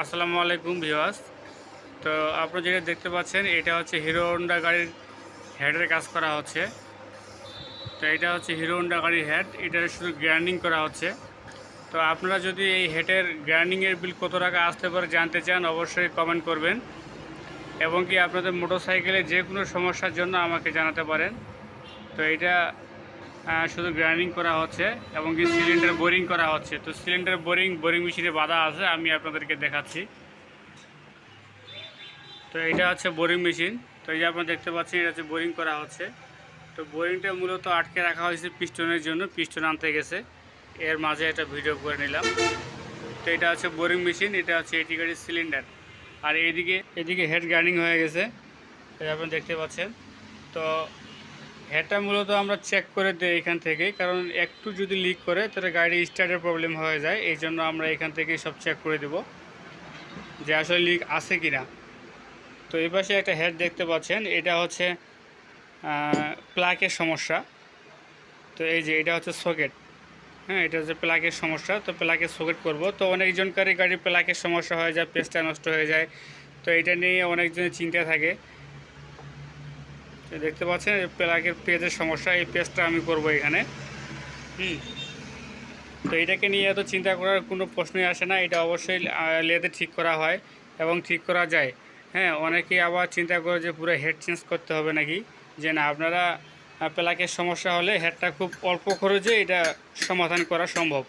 আসসালামু আলাইকুম ভিউয়ার্স। তো আপনারা যেটা দেখতে পাচ্ছেন এটা হচ্ছে হিরো হোন্ডা গাড়ির হেডের কাজ করা হচ্ছে। তো এটা হচ্ছে হিরো হোন্ডা গাড়ির হেড, এটা শুধু গ্রাইন্ডিং করা হচ্ছে। তো আপনারা যদি এই হেডের গ্রাইন্ডিংয়ের বিল কত টাকা আসতে পারে জানতে চান অবশ্যই কমেন্ট করবেন, এবং কি আপনাদের মোটরসাইকেলে যে কোনো সমস্যার জন্য আমাকে জানাতে পারেন। তো এটা শুধু গ্রাইন্ডিং করা হচ্ছে এবং কি সিলিন্ডার বোরিং করা হচ্ছে। তো সিলিন্ডার বোরিং মেশিনে বাঁধা আছে, আমি আপনাদেরকে দেখাচ্ছি। তো এটা হচ্ছে বোরিং মেশিন। তো এই যে আপনারা দেখতে পাচ্ছেন এটা হচ্ছে বোরিং করা হচ্ছে। তো বোরিংটা মূলত আটকে রাখা হয়েছে পিস্টনের জন্য, পিস্টন আনতে গেছে, এর মাঝে একটা ভিডিও করে নিলাম। তো এটা হচ্ছে বোরিং মেশিন, এটা হচ্ছে এটি গাড়ির সিলিন্ডার। আর এদিকে হেড গ্রাইন্ডিং হয়ে গেছে, এটা আপনারা দেখতে পাচ্ছেন। তো হেডটা মূলত আমরা চেক করে দিই এখান থেকে, কারণ একটু যদি লিক করে তাহলে গাড়ি স্টার্টের প্রবলেম হয়ে যায়। এই জন্য আমরা এখান থেকে সব চেক করে দেব যে আসলে লিক আছে কিনা। তো এই পাশে একটা হেড দেখতে পাচ্ছেন, এটা হচ্ছে প্লাগের সমস্যা। তো এই যে এটা হচ্ছে সকেট, হ্যাঁ, এটা হচ্ছে প্লাগের সমস্যা। তো প্লাগের সকেট করব। তো অনেকজনকারই গাড়ির প্লাগের সমস্যা হয়ে যায়, পেজটা নষ্ট হয়ে যায়। তো এটা নিয়ে অনেকজনের চিন্তা থাকে। তো দেখতে পাচ্ছেন প্লাগের পেজের সমস্যা, এই পেজটা আমি করব এখানে। তো এটাকে নিয়ে এত চিন্তা করার কোনো প্রশ্নই আসে না, এটা অবশ্যই লেদে ঠিক করা হয় এবং ঠিক করা যায়। হ্যাঁ, অনেকেই আবার চিন্তা করে যে পুরো হেড চেঞ্জ করতে হবে নাকি, যে না, আপনারা প্লাগের সমস্যা হলে হেডটা খুব অল্প খরচে এটা সমাধান করা সম্ভব।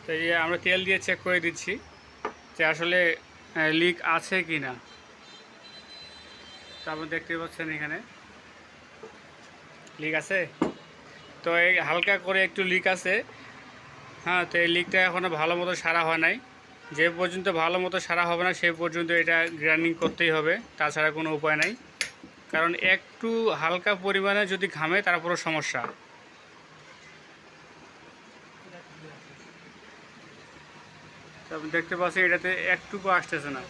তো এই আমরা তেল দিয়ে চেক করে দিচ্ছি যে আসলে লিক আছে কি না। তারপর দেখতে পাচ্ছেন এখানে লিক আছে। তো এই হালকা করে একটু লিক আছে। হ্যাঁ, তো এই লিকটা এখনও ভালো মতো সারা হয় নাই। যে পর্যন্ত ভালো মতো সারা হবে না সেই পর্যন্ত এটা গ্রাইন্ডিং করতেই হবে, তাছাড়া কোনো উপায় নাই। কারণ একটু হালকা পরিমাণে যদি ঘামে তারপরও সমস্যা। তো আপনি দেখতে পাচ্ছেন এটাতে একটুকু আসতেছে না।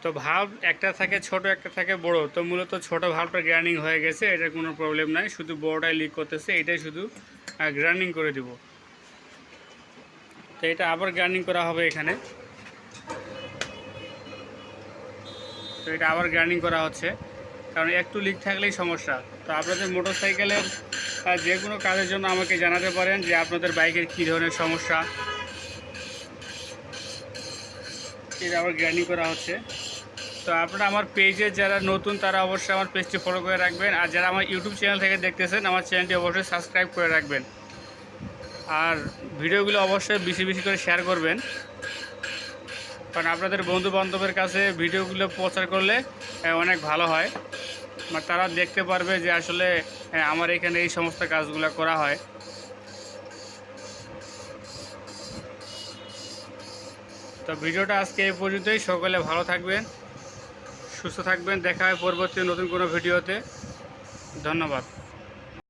তো ভাল্ব একটা থাকে ছোট, একটা থাকে বড়। তো মূলত ছোট ভাল্বটা গ্রাইন্ডিং হয়ে গেছে, এটার কোনো প্রবলেম নাই, শুধু বড়টাই লিক করতেছে, এটাই শুধু গ্রাইন্ডিং করে দিব। তো এটা আবার গ্রাইন্ডিং করা হবে এখানে। তো এটা আবার গ্রাইন্ডিং করা হচ্ছে, কারণ একটু লিক থাকলেই সমস্যা। তো আপনাদের মোটরসাইকেলের যে কোনো কাজের জন্য আমাকে জানাতে পারেন যে আপনাদের বাইকের কী ধরনের সমস্যা। এটা আবার গ্রাইন্ডিং করা হচ্ছে। তো আপনারা আমার পেজে যারা নতুন তারা অবশ্যই আমার পেজটি ফলো করে রাখবেন, আর যারা আমার ইউটিউব চ্যানেল থেকে দেখতেছেন আমার চ্যানেলটি অবশ্যই সাবস্ক্রাইব করে রাখবেন। আর ভিডিওগুলো অবশ্যই বেশি বেশি করে শেয়ার করবেন, কারণ আপনাদের বন্ধু বান্ধবের কাছে ভিডিওগুলো প্রচার করলে অনেক ভালো হয়। তারা দেখতে পারবে যে আসলে আমার এখানে এই সমস্ত কাজগুলো করা হয়। তো ভিডিওটা আজকে এই পর্যন্তই। সকলে ভালো থাকবেন, সুস্থ থাকবেন, দেখা হয় পরবর্তী নতুন কোনো ভিডিওতে। ধন্যবাদ।